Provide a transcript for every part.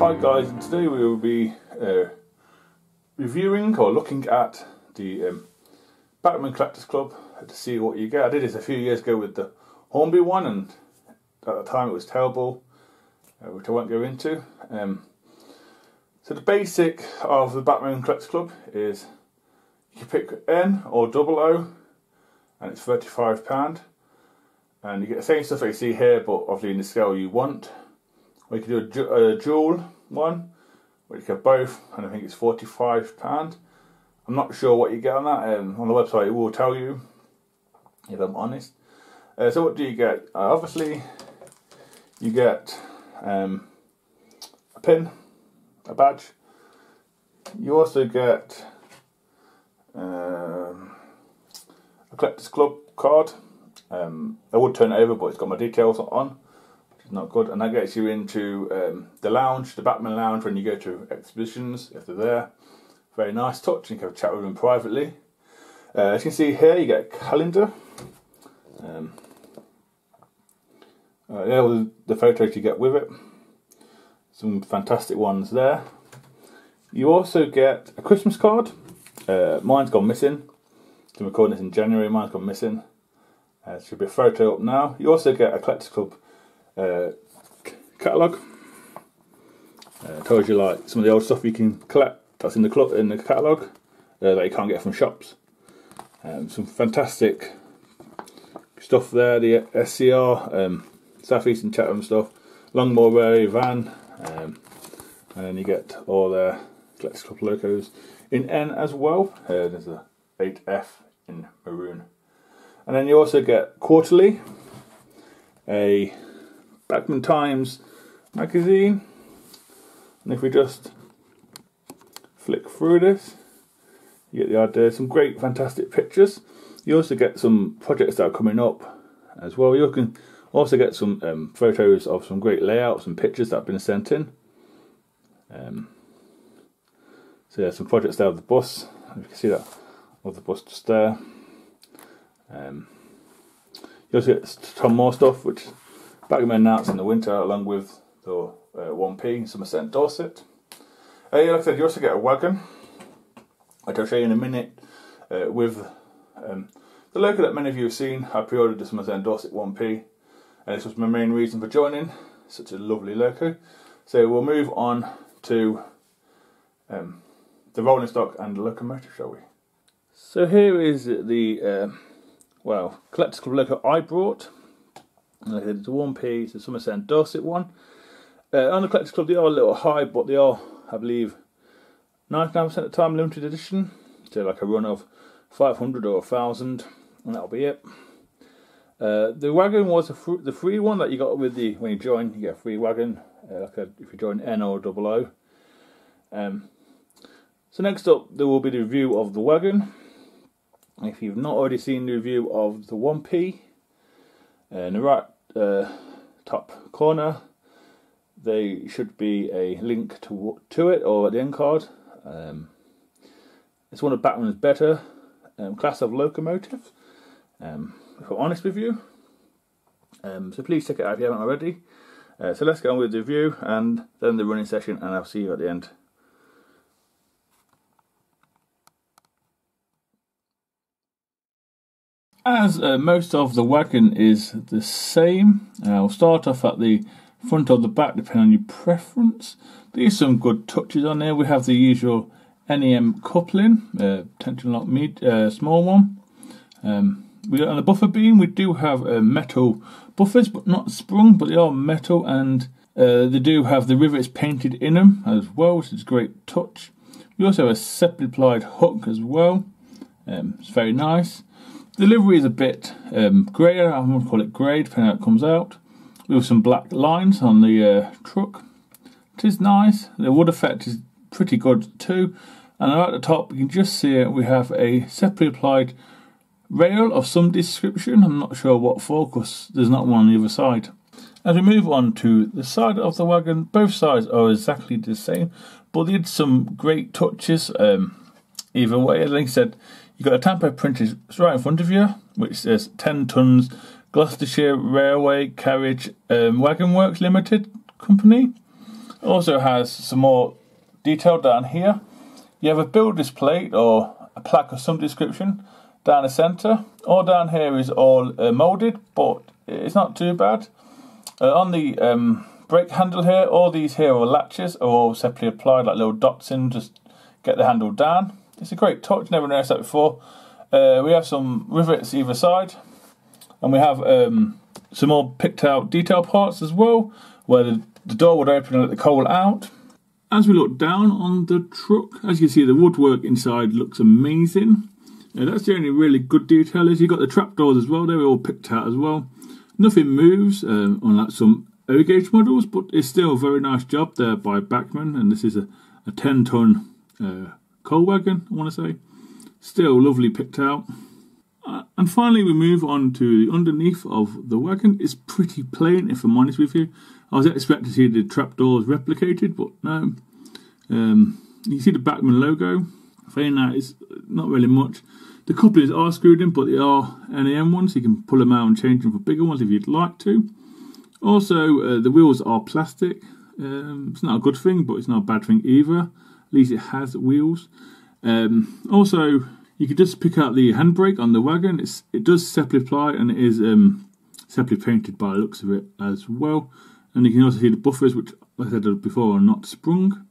Hi guys, and today we will be reviewing or looking at the Bachmann Collectors Club to see what you get. I did this a few years ago with the Hornby one, and at the time it was terrible, which I won't go into. So the basic of the Bachmann Collectors Club is you can pick N or 00, and it's £35, and you get the same stuff that you see here, but obviously in the scale you want. Or you can do a dual one, where you get both, and I think it's £45. I'm not sure what you get on that. On the website it will tell you, if I'm honest. So what do you get? Obviously, you get a pin, a badge. You also get a Collectors Club card. I would turn it over, but it's got my details on. Not good, and that gets you into the lounge, the Bachmann lounge, when you go to exhibitions, if they're there. Very nice touch, and you can have a chat with them privately. As you can see here, you get a calendar. All the photos you get with it. Some fantastic ones there. You also get a Christmas card. Mine's gone missing. I'm recording this in January, mine's gone missing. There should be a photo up now. You also get a Collectors Club catalogue. Tells you like some of the old stuff you can collect that's in the club, in the catalogue, that you can't get from shops. Some fantastic stuff there. The SCR, South Eastern Chatham stuff, Longmore Railway van, and then you get all their Collectors Club logos in N as well. There's a 8F in maroon, and then you also get quarterly a Bachmann Times magazine, and if we just flick through this, you get the idea. Some great, fantastic pictures. You also get some projects that are coming up as well. You can also get some photos of some great layouts and pictures that have been sent in. So yeah, some projects there of the bus. You can see that of the bus just there. You also get some more stuff which Bachmann announced in the winter, along with the 1p Somerset and Dorset. Like I said, you also get a wagon, which I'll show you in a minute, with the logo that many of you have seen. I pre-ordered the Somerset and Dorset 1p, and this was my main reason for joining. Such a lovely logo. So we'll move on to the rolling stock and the locomotive, shall we? So here is the Collectors Club logo I brought. Like I said, it's a 1p, it's a Somerset and Dorset one. On the Collectors Club, they are a little high, but they are, I believe, 99% of the time limited edition. So like a run of 500 or 1,000, and that'll be it. The wagon was the free one that you got with the, when you join, you get a free wagon. If you join N or 00. So next up, there will be the review of the wagon. If you've not already seen the review of the 1p, in the right top corner, there should be a link to it, or at the end card. It's one of Bachmann's better class of locomotives, if I'm honest with you. So please check it out if you haven't already. So let's get on with the review and then the running session, and I'll see you at the end. As most of the wagon is the same, I'll start off at the front or the back, depending on your preference. There's some good touches on there. We have the usual NEM coupling, tension lock small one. On the buffer beam, we do have metal buffers, but not sprung, but they are metal, and they do have the rivets painted in them as well, which is a great touch. We also have a separately applied hook as well. It's very nice. The livery is a bit greyer, I'm going to call it grey, depending on how it comes out. We have some black lines on the truck. It is nice. The wood effect is pretty good too. And right at the top, you can just see it, we have a separately applied rail of some description. I'm not sure what for, because there's not one on the other side. As we move on to the side of the wagon, both sides are exactly the same, but they did some great touches either way. Like I said, you've got a tamper printed right in front of you, which says 10 tons Gloucestershire Railway Carriage Wagon Works Limited Company. Also has some more detail down here. You have a builder's plate or a plaque of some description down the centre. All down here is all moulded, but it's not too bad. On the brake handle here, all these here are latches, are all separately applied like little dots in, just get the handle down. It's a great touch, never noticed that before. We have some rivets either side, and we have some more picked out detail parts as well, where the door would open and let the coal out. As we look down on the truck, as you can see, the woodwork inside looks amazing. That's the only really good detail is you've got the trapdoors as well, they were all picked out as well. Nothing moves, unlike some O-gauge models, but it's still a very nice job there by Bachmann, and this is a 10-ton coal wagon, I want to say. Still lovely picked out. And finally we move on to the underneath of the wagon. It's pretty plain, if I'm honest with you. I was expecting to see the trapdoors replicated, but no. You see the Bachmann logo. Failing that, it's not really much. The couplings are screwed in, but they are NAM ones, so you can pull them out and change them for bigger ones if you'd like to. Also, the wheels are plastic. It's not a good thing, but it's not a bad thing either. At least it has wheels. Also, you can just pick out the handbrake on the wagon. It does separately apply, and it is separately painted by the looks of it as well. And you can also see the buffers, which, like I said before, are not sprung.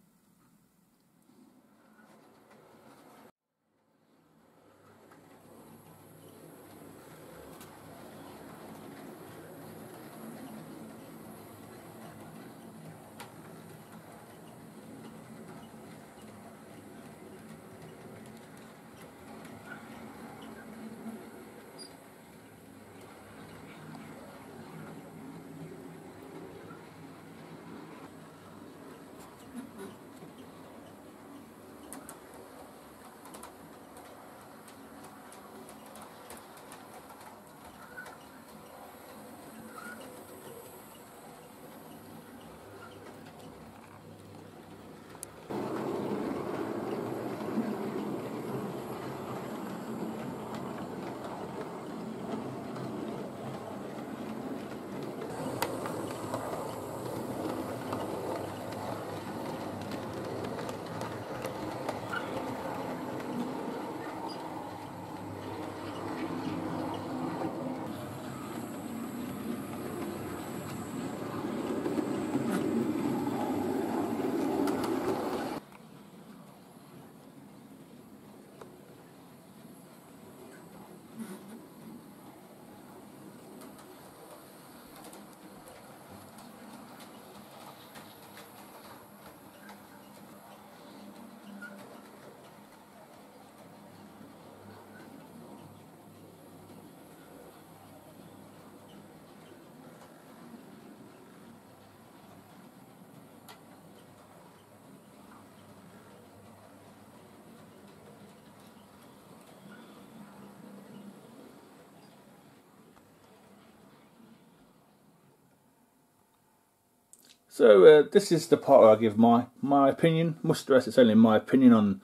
So this is the part where I give my opinion. Must stress it's only my opinion on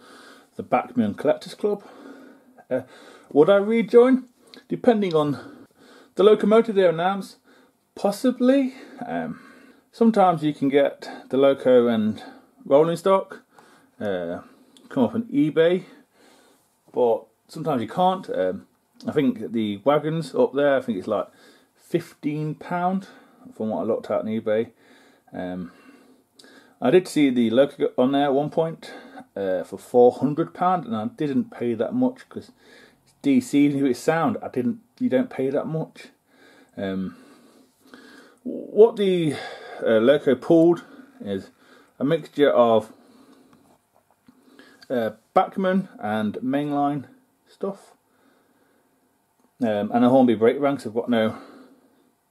the Bachmann Collectors Club. Would I rejoin? Depending on the locomotive they announce, possibly. Sometimes you can get the loco and rolling stock come up on eBay, but sometimes you can't. I think the wagons up there, I think it's like £15 from what I looked at on eBay. I did see the loco on there at one point for £400, and I didn't pay that much because it's DC. Even if it's sound, you don't pay that much. What the loco pulled is a mixture of Bachmann and mainline stuff, and a Hornby brake ranks. I've got no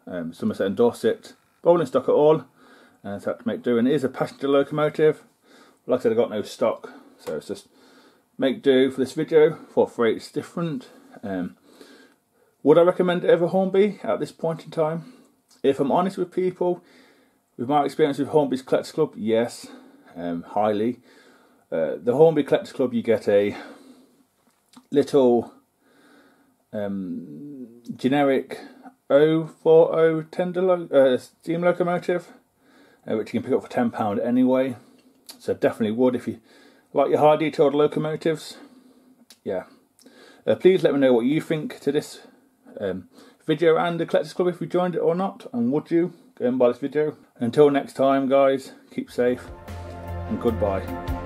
Somerset and Dorset rolling stock at all. So I had to make do, and it is a passenger locomotive. Like I said, I got no stock, so it's just make do for this video. For freight, it's different. Would I recommend it over Hornby at this point in time? If I'm honest with people, with my experience with Hornby's Collectors Club, yes, highly. The Hornby Collectors Club, you get a little generic 040 tender steam locomotive. which you can pick up for £10 anyway. So definitely would if you like your high detailed locomotives. Yeah. Please let me know what you think to this video and the Collectors Club, if you joined it or not, and would you by this video. Until next time guys, keep safe and goodbye.